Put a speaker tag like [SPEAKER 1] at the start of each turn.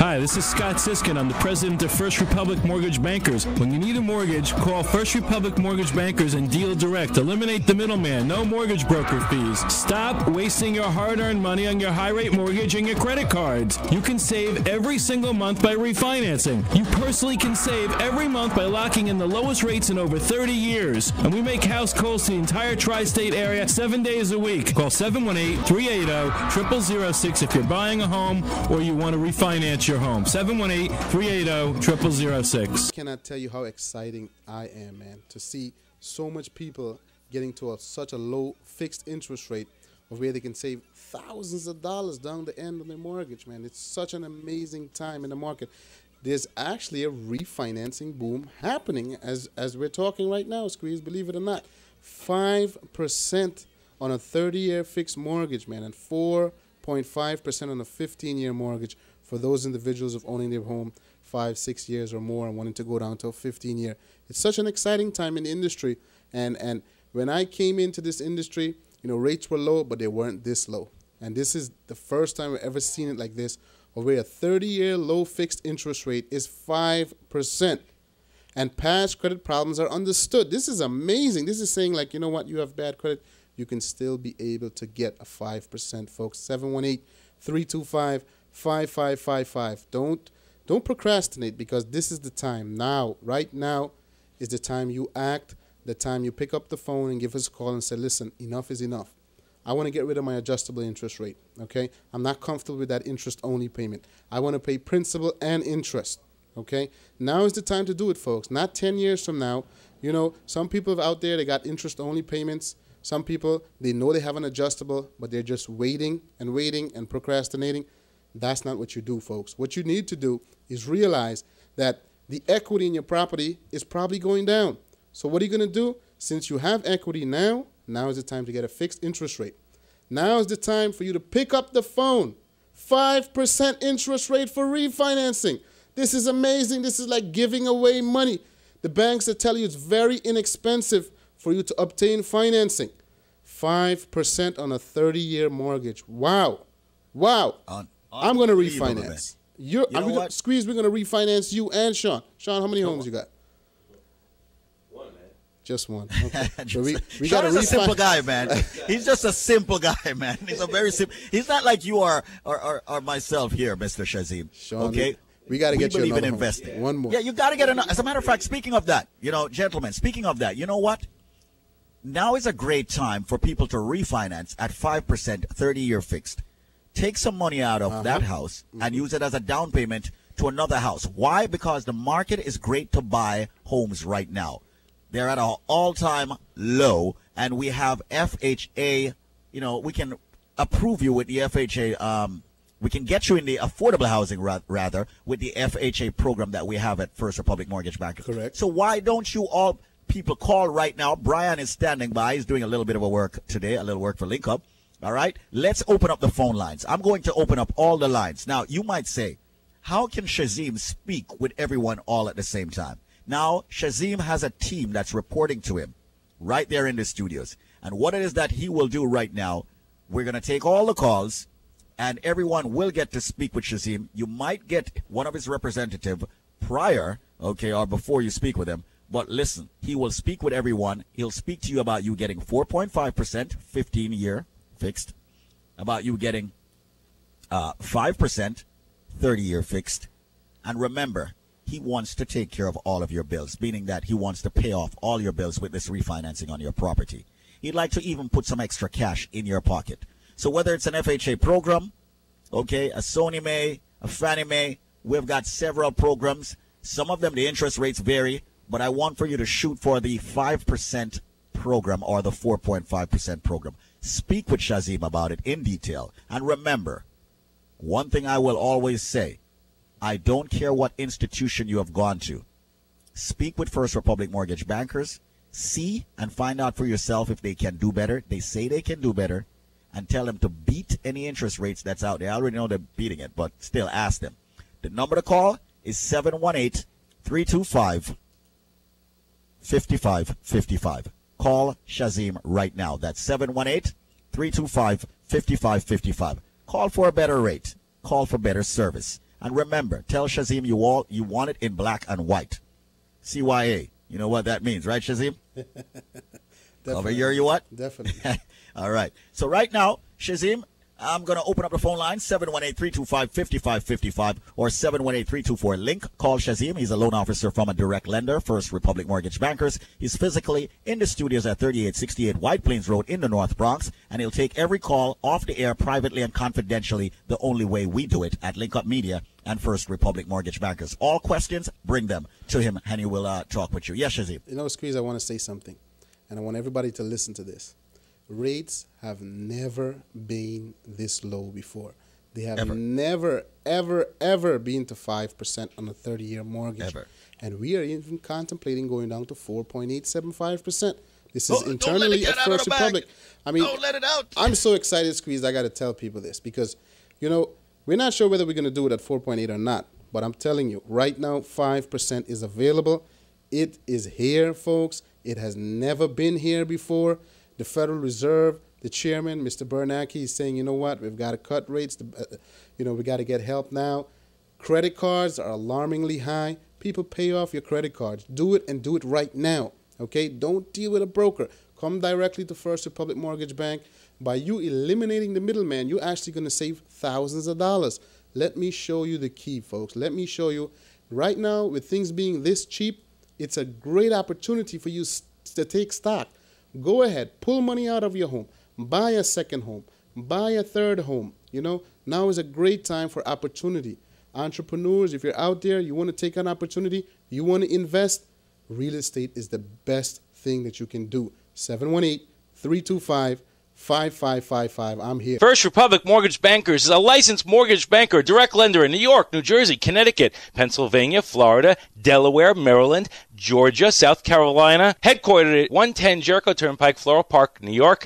[SPEAKER 1] Hi, this is Scott Siskin. I'm the president of First Republic Mortgage Bankers. When you need a mortgage, call First Republic Mortgage Bankers and deal direct. Eliminate the middleman. No mortgage broker fees. Stop wasting your hard-earned money on your high-rate mortgage and your credit cards. You can save every single month by refinancing. You personally can save every month by locking in the lowest rates in over 30 years. And we make house calls to the entire tri-state area 7 days a week. Call 718-380-0006 if you're buying a home or you want to refinance your home. 718-380-0006.
[SPEAKER 2] I cannot tell you how exciting I am, man, to see so much people getting to such a low fixed interest rate of where they can save thousands of dollars down the end of their mortgage, man. It's such an amazing time in the market. There's actually a refinancing boom happening as we're talking right now, Squeeze, believe it or not. 5% on a 30-year fixed mortgage, man, and 4.5% on a 15-year mortgage for those individuals of owning their home 5-6 years or more and wanting to go down to a 15-year. It's such an exciting time in the industry. And when I came into this industry, you know, rates were low, but they weren't this low. And this is the first time I've ever seen it like this, where a 30-year low fixed interest rate is 5%. And past credit problems are understood. This is amazing. This is saying, like, you know what, you have bad credit, you can still be able to get a 5%, folks. 718-325-5555. Don't procrastinate, because this is the time now. Right now is the time you act, the time you pick up the phone and give us a call and say, listen, enough is enough. I want to get rid of my adjustable interest rate, okay? I'm not comfortable with that interest-only payment. I want to pay principal and interest, okay? Now is the time to do it, folks, not 10 years from now. You know, some people out there, they got interest-only payments. Some people, they know they have an adjustable, but they're just waiting and procrastinating. That's not what you do, folks. What you need to do is realize that the equity in your property is probably going down. So what are you going to do? Since you have equity now is the time to get a fixed interest rate. Now is the time for you to pick up the phone. 5% interest rate for refinancing. This is amazing. This is like giving away money. The banks that tell you it's very inexpensive for you to obtain financing. 5% on a 30-year mortgage. Wow. Wow. I'm going to refinance. Squeeze, we're going to refinance you and Sean. Sean, how many homes you got?
[SPEAKER 3] One, man.
[SPEAKER 2] Just one. Okay. So we
[SPEAKER 4] Sean is a simple guy, man. He's just a simple guy, man. He's a very simple. He's not like you are myself here, Mr. Shazim.
[SPEAKER 2] Sean,
[SPEAKER 4] okay?
[SPEAKER 2] We got to get you
[SPEAKER 4] believe in
[SPEAKER 2] another
[SPEAKER 4] investing.
[SPEAKER 2] home. One more.
[SPEAKER 4] Yeah, you got to get another. As a matter of fact, speaking of that, you know, gentlemen, speaking of that, you know what? Now is a great time for people to refinance at 5%, 30-year fixed. Take some money out of that house and use it as a down payment to another house. Why? Because the market is great to buy homes right now. They're at an all-time low, and we have FHA. You know, we can approve you with the FHA. We can get you in the affordable housing rather with the FHA program that we have at First Republic Mortgage Bank.
[SPEAKER 2] Correct.
[SPEAKER 4] So why don't you all people call right now? Brian is standing by. He's doing a little bit of a work today, a little work for Link Up. All right, let's open up the phone lines. I'm going to open up all the lines. Now, you might say, how can Shazim speak with everyone all at the same time? Now, Shazim has a team that's reporting to him right there in the studios. And what it is that he will do right now, we're going to take all the calls, and everyone will get to speak with Shazim. You might get one of his representative prior, okay, or before you speak with him. But listen, he will speak with everyone. He'll speak to you about you getting 4.5%, 15-year fixed, about you getting 5%, 30-year fixed. And remember, he wants to take care of all of your bills, meaning that he wants to pay off all your bills with this refinancing on your property. He'd like to even put some extra cash in your pocket. So whether it's an FHA program, okay, a Sony Mae, a Fannie Mae, we've got several programs. Some of them, the interest rates vary, but I want for you to shoot for the 5% program or the 4.5% program. Speak with Shazim about it in detail. And remember, one thing I will always say, I don't care what institution you have gone to. Speak with First Republic Mortgage Bankers. See and find out for yourself if they can do better. They say they can do better. And tell them to beat any interest rates that's out there. I already know they're beating it, but still ask them. The number to call is 718-325-5555. Call Shazim right now. That's 718-325-5555. Call for a better rate. Call for better service. And remember, tell Shazim you want it in black and white. CYA. You know what that means, right, Shazim? Cover your what?
[SPEAKER 2] Definitely.
[SPEAKER 4] All right. So right now, Shazim, I'm going to open up the phone line, 718-325-5555 or 718-324-LINK. Call Shazim. He's a loan officer from a direct lender, First Republic Mortgage Bankers. He's physically in the studios at 3868 White Plains Road in the North Bronx, and he'll take every call off the air privately and confidentially, the only way we do it at Link Up Media and First Republic Mortgage Bankers. All questions, bring them to him, and he will talk with you. Yes, Shazim.
[SPEAKER 2] You know, Squeeze, I want to say something, and I want everybody to listen to this. Rates have never been this low before. They have never, ever been to 5% on a 30-year mortgage.
[SPEAKER 4] Ever.
[SPEAKER 2] And we are even contemplating going down to 4.875%. This is internally at First Republic. I mean,
[SPEAKER 4] don't let it out.
[SPEAKER 2] I'm so excited, Squeeze, I got to tell people this because, you know, we're not sure whether we're going to do it at 4.8 or not. But I'm telling you, right now, 5% is available. It is here, folks. It has never been here before. The Federal Reserve, the chairman, Mr. Bernanke, is saying, you know what, we've got to cut rates. We got to get help now. Credit cards are alarmingly high. People pay off your credit cards. Do it and do it right now, okay? Don't deal with a broker. Come directly to First Republic Mortgage Bank. By you eliminating the middleman, you're actually going to save thousands of dollars. Let me show you the key, folks. Let me show you. Right now, with things being this cheap, it's a great opportunity for you to take stock. Go ahead, pull money out of your home, buy a second home, buy a third home. You know, now is a great time for opportunity. Entrepreneurs, if you're out there, you want to take an opportunity, you want to invest, real estate is the best thing that you can do. 718-325-5555. I'm here.
[SPEAKER 1] First Republic Mortgage Bankers is a licensed mortgage banker, direct lender in New York, New Jersey, Connecticut, Pennsylvania, Florida, Delaware, Maryland, Georgia, South Carolina, headquartered at 110 Jericho Turnpike, Floral Park, New York.